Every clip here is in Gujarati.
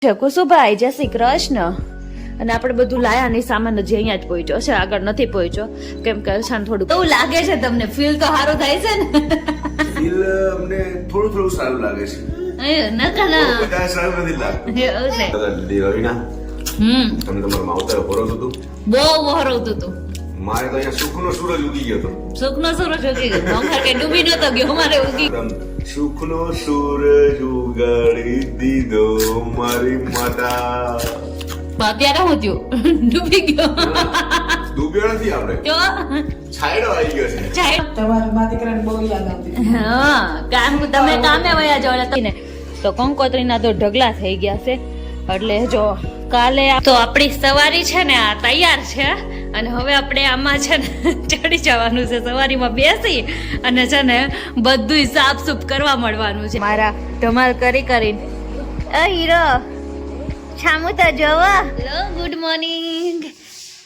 કુસુભાઈ જય શ્રી કૃષ્ણ. અને આપણે બધું લાયા ની સામાન હજી અહીંયા જ પહોંચ્યો છે, આગળ નથી પહોંચ્યો કેમ કે શાન થોડું એવું લાગે છે. તમને ફીલ તો સારું થાય છે ને? ફીલ અમને થોડું થોડું સારું લાગે છે. ના બધા સારું નથી લાગતું. રવિના તમને તમારા માવતરે ભરોસો હતું? બહુ વહરવતું હતું. મારે તો અહીંયા સુખનો સૂરજ ઉગી ગયો હતો. સુખનો સૂરજ ઉગી ગયો, નોખર કે ડૂબી નતો ગયો, મારે ઉગી સુખનો સૂરજ ઉગાડી દીધો મારી માતા. અત્યારે હું થયું? ડૂબી ગયો. ડૂબ્યો નથી, આપણે છાયડો આવી ગયો છે. તમારા મા દીકરાને બહુ યાદ આવતી. હા, તમે કામે વયા જાવ ને તો કંકોત્રીના તો ઢગલા થઈ ગયા છે. એટલે જો કાલે તો આપણી સવારી છે ને આ તૈયાર છે, અને હવે આપણે આમાં છે ને ચડી જવાનું છે. સવારીમાં બેસી અને છે ને બધું સાફ સૂફ કરવા મળવાનું છે. મારા ધમાલ કરીને હીરો છામું તો જોવા. હેલો, ગુડ મોર્નિંગ,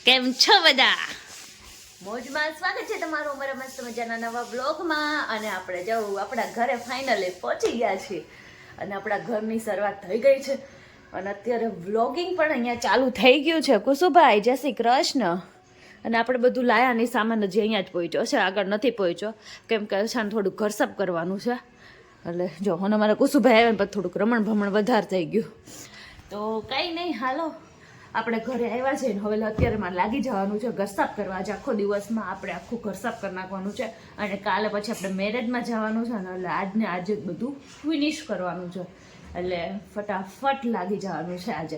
કેમ છો બધા? મોજમાં સ્વાગત છે તમારું અમારા મસ્ત મજાના નવા બ્લોગમાં. અને આપણે જવું આપણા ઘરે ફાઇનલી પહોંચી ગયા છીએ, અને આપણા ઘરની શરૂઆત થઈ ગઈ છે, અને અત્યારે વ્લોગિંગ પણ અહીંયા ચાલુ થઈ ગયું છે. કુસુભાઈ જય શ્રી કૃષ્ણ. અને આપણે બધું લાયા ની સામાન હજી અહીંયા જ પહોંચ્યો છે, આગળ નથી પહોંચ્યો કેમ કે શાન થોડુંક ઘર સાફ કરવાનું છે. એટલે જો અને મારા કુસુભાઈ આવ્યા ને પછી થોડુંક રમણ ભમણ વધારે થઈ ગયું. તો કંઈ નહીં, હાલો આપણે ઘરે આવ્યા છે ને હવે અત્યારે મારે લાગી જવાનું છે ઘર સાફ કરવા. આજે આખો દિવસમાં આપણે આખું ઘર સાફ કરી નાખવાનું છે, અને કાલે પછી આપણે મેરેજમાં જવાનું છે ને એટલે આજને આજે જ બધું ફિનિશ કરવાનું છે. એટલે ફટાફટ લાગી જવાનું છે આજે.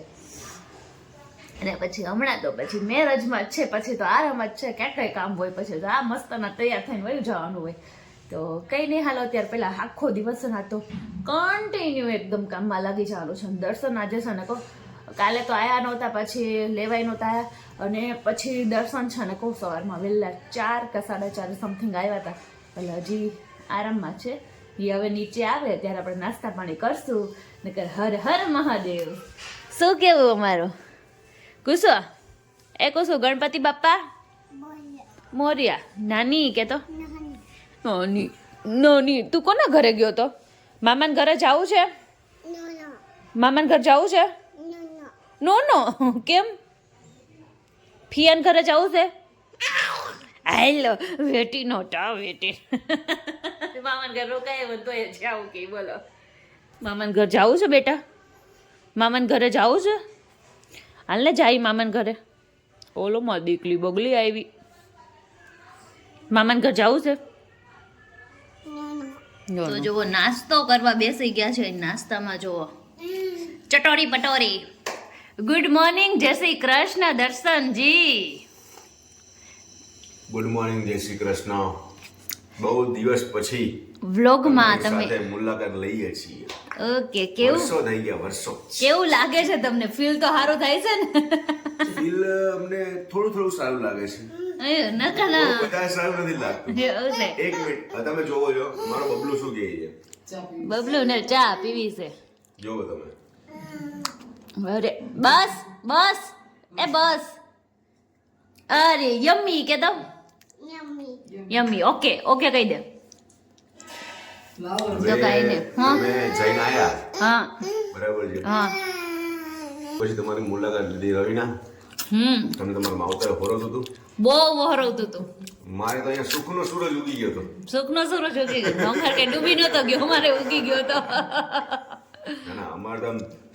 અને પછી હમણાં તો પછી મેરેજમાં જ છે, પછી તો આરામ જ છે, ક્યાંક કંઈ કામ હોય પછી તો આ મસ્તના તૈયાર થઈને વયું જવાનું હોય. તો કંઈ નહીં, હાલો અત્યારે પહેલાં આખો દિવસ ના તો કન્ટિન્યુ એકદમ કામમાં લાગી જવાનું છે. દર્શન આજે છે ને કહો કાલે તો આયા નહોતા, પછી લેવાય નહોતા આવ્યા, અને પછી દર્શન છે ને કહું સવારમાં વહેલા 4 કે 4:30 સમથિંગ આવ્યા હતા. એટલે હજી આરામમાં છે. એ હવે નીચે આવે ત્યારે આપણે નાસ્તા પાણી કરશું. નકર હર હર મહાદેવ. શું કેવું અમારું કુસો? એ કુસો ગણપતિ બાપ્પા મોર્યા. નાની કે તો નાની નાની. તું કોના ઘરે ગયો તો? મામાના ઘરે જવું છે? મામાના ઘરે જવું છે? નો નો, કેમ? ફિયાન ઘરે જવું છે? હાલો વેટી નોટા વેટી. મામાના ઘર રોકાય તો જાવું કે બોલો. મામાના ઘર જવું છે બેટા? મામાના ઘરે જવું છે? હાલ ને જાય મામાના ઘરે. ઓલો માં દીકલી બગલી આવી. મામાના ઘર જવું છે? તો જુઓ નાસ્તો કરવા બેસી ગયા છે. નાસ્તામાં જુઓ ચટોરી પટોરી. ગુડ મોર્નિંગ, જય શ્રી કૃષ્ણ દર્શનજી. ગુડ મોર્નિંગ, જય શ્રી કૃષ્ણ. બહુ દિવસ પછી વ્લોગમાં તમે સાથે મુલાકાત લઈએ છીએ. ઓકે, કેવું વર્ષો થઈ ગયા, વર્ષો. કેવું લાગે છે તમને? ફીલ તો સારું થાય છે ને? ફીલ અમને થોડું થોડું સારું લાગે છે. ના બધા સારું નથી લાગતું. એક મિનિટ, તમે જોવો છો મારો બબલું શું કહે છે? બબલુ ને ચા પીવી છે. જોવો તમે. અરે બસ બસ, એ બસ. અરે યમ્મી કે તો યમ્મી. ઓકે ઓકે કહી દે. તો કહી દે. હા અમે જઈને આયા, હા બરાબર છે. હા. પછી તમારી મુલાકાત લીધી રવિના. તમને તમારા માવતરે ભરોસો હતું? બહુ વહરવતું હતું. મારે તો અહીંયા સુખનો સૂરજ ઉગી ગયો હતો. સુખનો સૂરજ ઉગી ગયો, નોખર કે ડૂબી નતો ગયો, મારે ઉગી ગયો તો. ના અમારે તો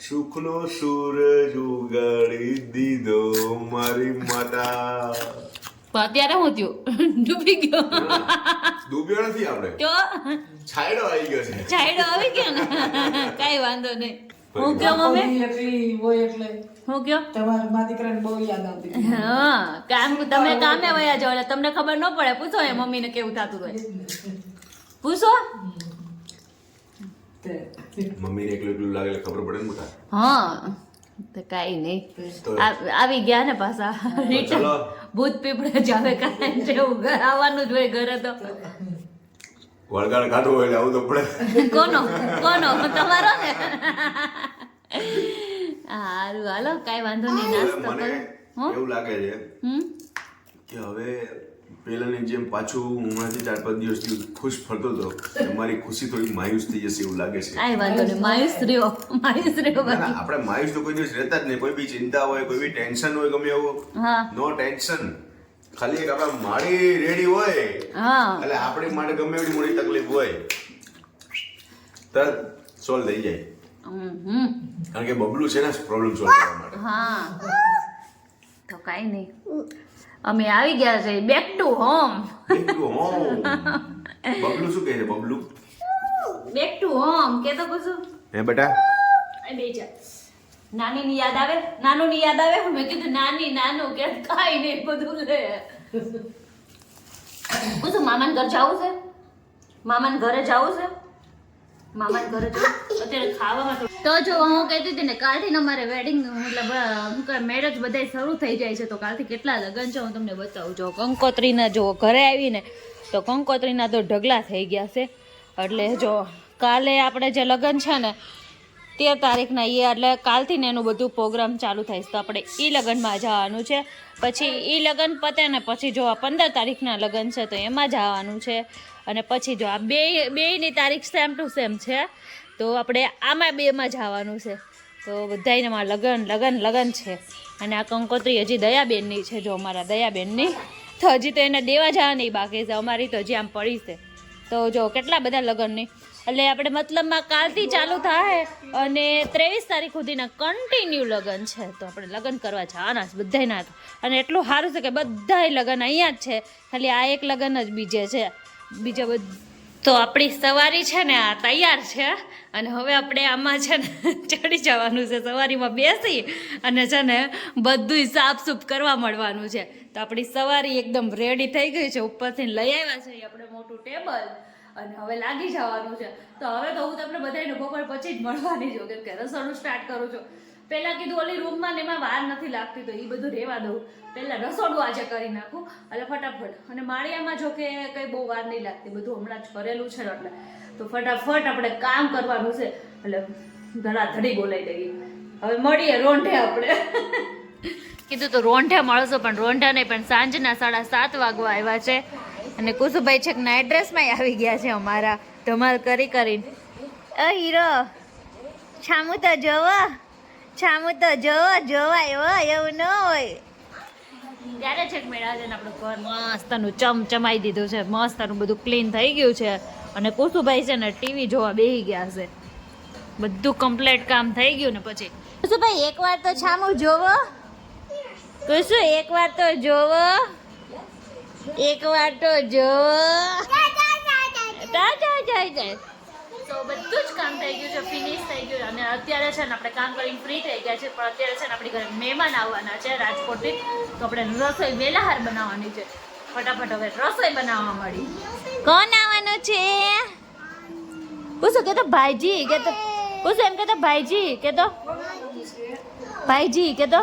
સુખનો સૂરજ ઉગાડી દીધો મારી માતા. અત્યારે હું થયું? ડૂબી ગયો. ડૂબ્યો નથી, આપણે તો છાયડો આવી ગયો છે. છાયડો આવી ગયો ને, કઈ વાંધો નહીં. હું કયો મમ્મી? એટલી હોય એટલે હું કયો? તમારા મા દીકરાને બહુ યાદ આવતી. હા, તમે કામે વયા જાવ એટલે તમને ખબર ન પડે. પૂછો એ મમ્મીને કેવું થતું હોય, પૂછો. મમ્મીને એકલું એકલું લાગે એટલે ખબર પડે ને મોટા. હા તો કઈ નહીં, આવી ગયા ને પાછા. ચલો. ભૂત પીપળે જ આવે, કાંઈ જેવું ઘર આવવાનું જ હોય ઘરે તો. વળગાડ કાઢવો એટલે આવું તો પડે. કોનો કોનો? તમારો ને. હારું હાલો, કાંઈ વાંધો નહીં. નાસ્તો મને કરો. એવું લાગે છે હમ કે હવે પહેલાની જેમ પાછું હું હમણાંથી 4-5 દિવસથી ખુશ ફરતો હતો તો મારી ખુશી થોડી માયુસ થઈ જશે એવું લાગે છે. કાંઈ વાંધો નહીં, માયુસ રહ્યો ના, ના, આપણે માયુસ તો કોઈ દિવસ રહેતા જ નહીં. કોઈ બી ચિંતા હોય, કોઈ બી ટેન્શન હોય, ગમે એવું, હા નો ટેન્શન. ખાલી એક આપણા માળી રેડી હોય હા એટલે આપણી માટે ગમે એવી મોટી તકલીફ હોય તરત સોલ્વ થઈ જાય. કારણ કે બબલું છે ને પ્રોબ્લેમ સોલ્વ કરવા માટે. હા તો કાંઈ નહીં, અમે આવી ગયા છે back to home. Back to home. બબલું શું કહે છે બબલું? બેક ટુ હોમ કે તો કશું હે બેટા? એ બેજા નાનીની યાદ આવે, નાનુની યાદ આવે. મેં કીધું નાની નાનું કે કાંઈ નહીં બધું લે. કશું મામાને ઘર જવું છે? મામાને ઘરે જવું છે? મામાને ઘરે જવું અત્યારે ખાવામાં તો જો હું કહેતી હતી ને કાલથી અમારે વેડિંગ મતલબ શું કહે મેરેજ બધા શરૂ થઈ જાય છે. તો કાલથી કેટલા લગ્ન છે હું તમને બતાવું. જો કંકોત્રીના જો ઘરે આવીને તો કંકોત્રીના તો ઢગલા થઈ ગયા છે. એટલે જો કાલે આપણે જે લગ્ન છે ને 13 તારીખના એ એટલે કાલથી ને એનું બધું પ્રોગ્રામ ચાલુ થાય છે. તો આપણે એ લગ્નમાં જવાનું છે. પછી એ લગ્ન પતે ને પછી જો આ 15 તારીખના લગ્ન છે તો એમાં જવાનું છે. અને પછી જો આ બેયની તારીખ સેમ ટુ સેમ છે તો આપણે આમાં બેમાં જવાનું છે. તો બધાયમાં લગન છે. અને આ કંકોત્રી હજી દયાબેનની છે. જો અમારા દયાબેનની તો હજી તો એને દેવા જવાની બાકી છે. અમારી તો હજી આમ પડી છે. તો જો કેટલા બધા લગ્નની એટલે આપણે મતલબમાં કાલથી ચાલુ થાય અને 23 તારીખ સુધીના કન્ટિન્યુ લગ્ન છે. તો આપણે લગ્ન કરવા જવાના છે બધાયના. અને એટલું સારું છે કે બધાય લગ્ન અહીંયા જ છે, ખાલી આ એક લગ્ન જ બીજે છે. બીજા બધા તો આપણી સવારી છે ને આ તૈયાર છે. અને હવે આપણે આમાં છે ને ચડી જવાનું છે. સવારીમાં બેસી અને છે ને બધું સાફસૂફ કરવા મળવાનું છે. તો આપણી સવારી એકદમ રેડી થઈ ગઈ છે. ઉપરથી લઈ આવ્યા છે આપણે મોટું ટેબલ અને હવે લાગી જવાનું છે. તો હવે તો હું તમને બધાને બપોર પછી જ મળવાની છું કેમ કે રસોડું સ્ટાર્ટ કરું છું. પહેલાં કીધું ઓલી રૂમમાં ને એમાં વાર નથી લાગતી તો એ બધું રહેવા દઉં, પહેલાં રસોડું આજે કરી નાખું એટલે ફટાફટ. અને માળિયામાં જો કે કંઈ બહુ વાર નહીં લાગતી, બધું હમણાં જ કરેલું છે એટલે તો ફટાફટ આપણે કામ કરવાનું છે. એટલે ધડાધડી બોલાઈ દઈએ. હવે મળીએ રોંઢે. આપણે કીધું તો રોંઢે મળશો પણ રોંઢા નહીં, પણ સાંજના 7:30 વાગવા આવ્યા છે. અને કુસુભાઈ છે નાઇટ ડ્રેસમાં આવી ગયા છે અમારા ધમાલ કરીને. હીરો છામું તો જોવા જોવાય એવું ન હોય ત્યારે છે મેળા છે ને આપણું ઘર મસ્તનું ચમચમાઈ દીધું છે. મસ્તનું બધું ક્લીન થઈ ગયું છે. અને કુસુભાઈ છે ને ટીવી જોવા બેસી ગયા છે. બધું કમ્પ્લીટ કામ થઈ ગયું ને પછી કુસુભાઈ એકવાર તો છામું જોવો. કુસુ એકવાર તો જોવો. તો બધું જ કામ થઈ ગયું છે, ફિનિશ થઈ ગયું. અને અત્યારે છે ને આપણે કામ કરીને ફ્રી થઈ ગયા છે. પણ અત્યારે છે ને આપણી ઘરે મહેમાન આવવાના છે રાજકોટથી. તો આપણે રસોઈ વેલાહાર બનાવવાની છે. ફટાફટ હવે રસોઈ બનાવવા મળી. કોણ આવવાનું છે? પૂછો કે તો ભાઈજી કે તો પૂછો એમ કે તો ભાઈજી કે તો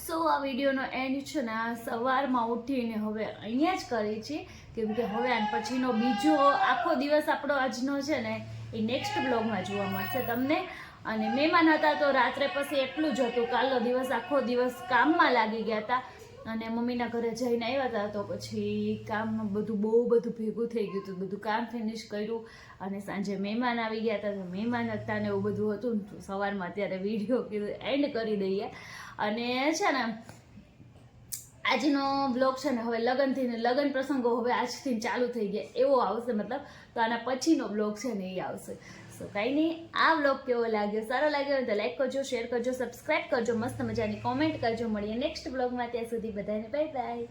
સો આ વિડીયોનો એન્ડ છે ને આ સવારમાં ઉઠીને હવે અહીંયા જ કરી છે કેમ કે હવે આન પછીનો બીજો આખો દિવસ આપણો આજનો છે ને એ નેક્સ્ટ બ્લોગમાં જોવા મળશે તમને. અને મહેમાન હતા તો રાત્રે પછી એટલું જ હતું. કાલનો દિવસ આખો દિવસ કામમાં લાગી ગયા હતા અને મમ્મીના ઘરે જઈને આવ્યા હતા તો પછી કામમાં બહુ બધું ભેગું થઈ ગયું હતું. બધું કામ ફિનિશ કર્યું અને સાંજે મહેમાન આવી ગયા હતા તો મહેમાન હતા ને એવું બધું હતું. સવારમાં અત્યારે વિડીયો કીધું એન્ડ કરી દઈએ. અને છે ને આજનો બ્લોગ છે ને હવે લગ્ન પ્રસંગો હવે આજથી ચાલુ થઈ ગયા એવો આવશે મતલબ. તો આના પછીનો બ્લોગ છે ને એ આવશે. સો કંઈ નહીં, આ બ્લોગ કેવો લાગ્યો, સારો લાગ્યો હોય તો લાઈક કરજો, શેર કરજો, સબસ્ક્રાઈબ કરજો, મસ્ત મજાની કોમેન્ટ કરજો. મળીએ નેક્સ્ટ બ્લોગમાં. ત્યાં સુધી બધાને બાય બાય.